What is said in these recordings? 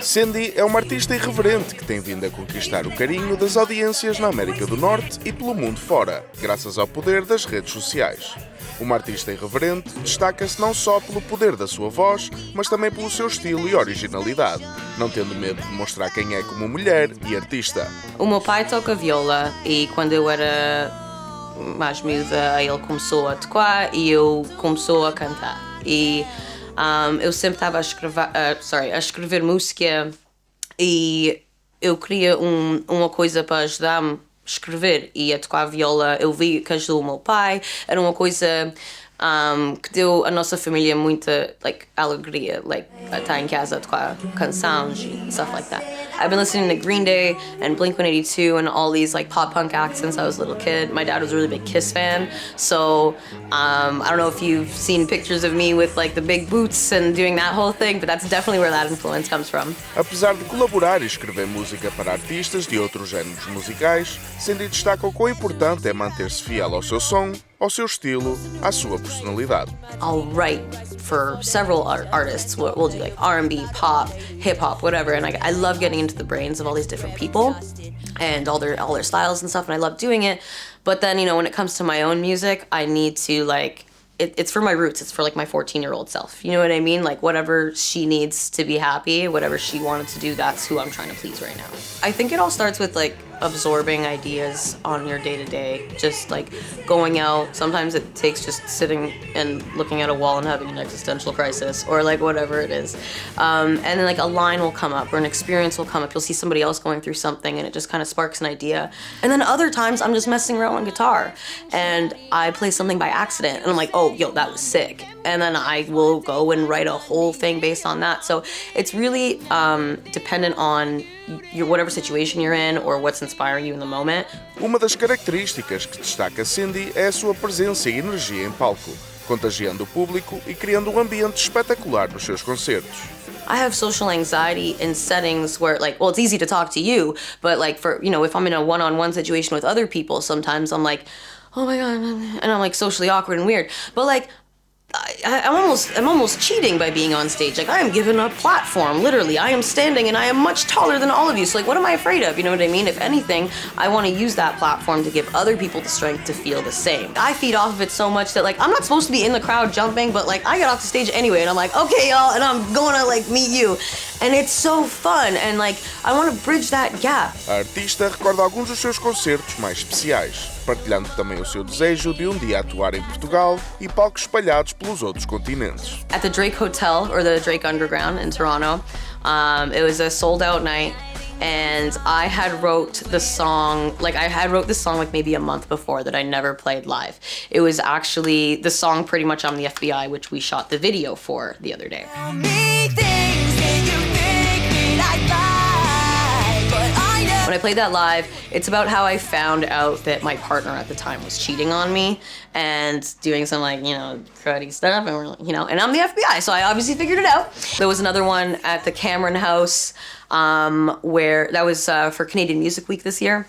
Cinde é uma artista irreverente que tem vindo a conquistar o carinho das audiências na América do Norte e pelo mundo fora, graças ao poder das redes sociais. Uma artista irreverente destaca-se não só pelo poder da sua voz, mas também pelo seu estilo e originalidade, não tendo medo de mostrar quem é como mulher e artista. O meu pai toca viola e quando eu era mais miúda ele começou a tocar e eu começou a cantar. E eu sempre estava a escrever música e eu queria uma coisa para ajudar-me a escrever e a tocar viola. Eu vi que ajudou o meu pai, era uma coisa que deu à nossa família muita alegria, estar em casa a tocar canções e stuff like that. I've been listening to Green Day and Blink-182 and all these pop punk acts since I was a little kid. My dad was a really big Kiss fan, so I don't know if you've seen pictures of me with the big boots and doing that whole thing, but that's definitely where that influence comes from. Apesar de colaborar e escrever música para artistas de outros géneros musicais, Cinde destaca o quão importante é manter-se fiel ao seu som, ao seu estilo, à sua personalidade. I'll write for several artists. We'll do R&B, pop, hip hop, whatever, and I love getting into the brains of all these different people and all their styles and stuff, and I love doing it. But then, when it comes to my own music, I need to it's for my roots. It's for my 14-year-old self. You know what I mean? Whatever she needs to be happy, whatever she wanted to do, that's who I'm trying to please right now. I think it all starts with absorbing ideas on your day-to-day, just going out. Sometimes it takes just sitting and looking at a wall and having an existential crisis, or whatever it is. And then a line will come up or an experience will come up. You'll see somebody else going through something and it just kind of sparks an idea. And then other times I'm just messing around on guitar and I play something by accident and I'm like, oh, yo, that was sick. And then I will go and write a whole thing based on that. So it's really dependent on whatever situation you're in or what's inspiring you in the moment. Uma das características que destaca Cinde é a sua presença e energia em palco, contagiando o público e criando um ambiente espetacular nos seus concertos. I have social anxiety in settings where it's easy to talk to you, but for if I'm in a one-on-one situation with other people, sometimes I'm like, oh my god, and I'm socially awkward and weird. But I'm almost cheating by being on stage. I am given a platform, literally. I am standing and I am much taller than all of you. So what am I afraid of? You know what I mean? If anything, I want to use that platform to give other people the strength to feel the same. I feed off of it so much that I'm not supposed to be in the crowd jumping, but I get off the stage anyway and I'm okay, y'all, and I'm going to meet you. And it's so fun and I want to bridge that gap. A artista recorda alguns dos seus concertos mais especiais, partilhando também o seu desejo de um dia atuar em Portugal e palcos espalhados pelos outros continentes. At the Drake Hotel, or the Drake Underground in Toronto, it was a sold-out night, and I had wrote the song, maybe a month before that I never played live. It was actually the song pretty much on the FBI, which we shot the video for the other day. When I played that live, it's about how I found out that my partner at the time was cheating on me and doing some cruddy stuff, and and I'm the FBI, so I obviously figured it out. There was another one at the Cameron House, where that was for Canadian Music Week this year.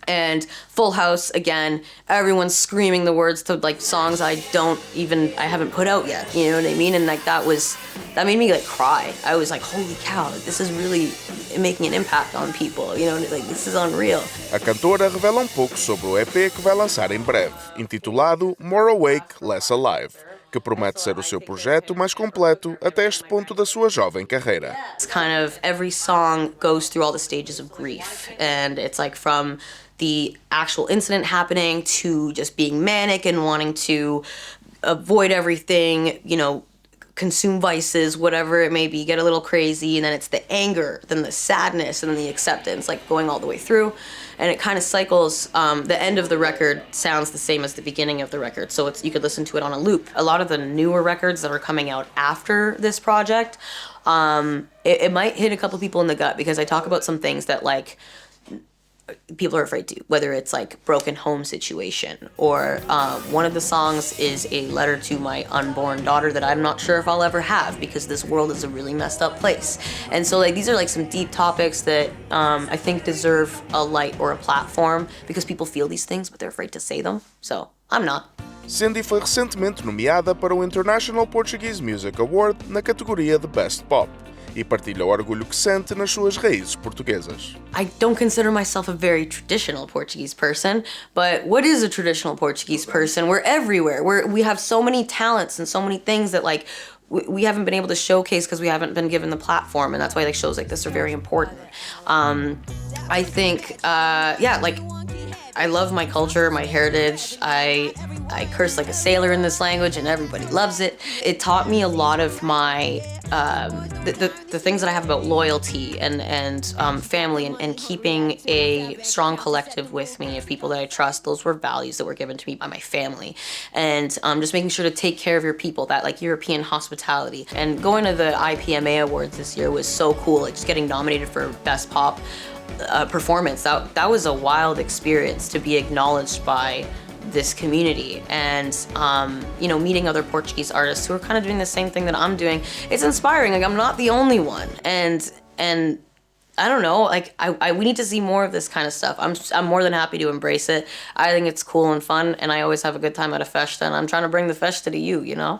And full house again, everyone's screaming the words to songs I haven't put out yet. You know what I mean? And that made me cry. I was holy cow, this is really making an impact on people. This is unreal. A cantora revela pouco sobre o EP que vai lançar em breve, intitulado More Awake, Less Alive, que promete ser o seu projeto mais completo até este ponto da sua jovem carreira. It's kind of every song goes through all the stages of grief, and it's from the actual incident happening to just being manic and wanting to avoid everything, consume vices, whatever it may be, get a little crazy, and then it's the anger, then the sadness, and then the acceptance, going all the way through. And it kind of cycles. The end of the record sounds the same as the beginning of the record, so you could listen to it on a loop. A lot of the newer records that are coming out after this project, it might hit a couple people in the gut because I talk about some things that people are afraid to, whether it's broken home situation or one of the songs is a letter to my unborn daughter that I'm not sure if I'll ever have because this world is a really messed up place. And so these are some deep topics that I think deserve a light or a platform because people feel these things but they're afraid to say them. So I'm not. Cinde foi recentemente nomeada para o International Portuguese Music Award na categoria de Best Pop e partilha o orgulho que sente nas suas raízes portuguesas. I don't consider myself a very traditional Portuguese person, but what is a traditional Portuguese person? We're everywhere. We have so many talents and so many things that like we haven't been able to showcase because we haven't been given the platform, and that's why like shows like this are very important. I think, like I love my culture, my heritage. I curse like a sailor in this language, and everybody loves it. It taught me a lot of my the things that I have about loyalty and family and keeping a strong collective with me of people that I trust. Those were values that were given to me by my family, and just making sure to take care of your people. That like European hospitality, and going to the IPMA awards this year was so cool. Like just getting nominated for Best Pop performance. That was a wild experience to be acknowledged by this community, and meeting other Portuguese artists who are kind of doing the same thing that I'm doing. It's inspiring. Like I'm not the only one, and I don't know. Like we need to see more of this kind of stuff. I'm more than happy to embrace it. I think it's cool and fun, and I always have a good time at a festa, and I'm trying to bring the festa to you. You know.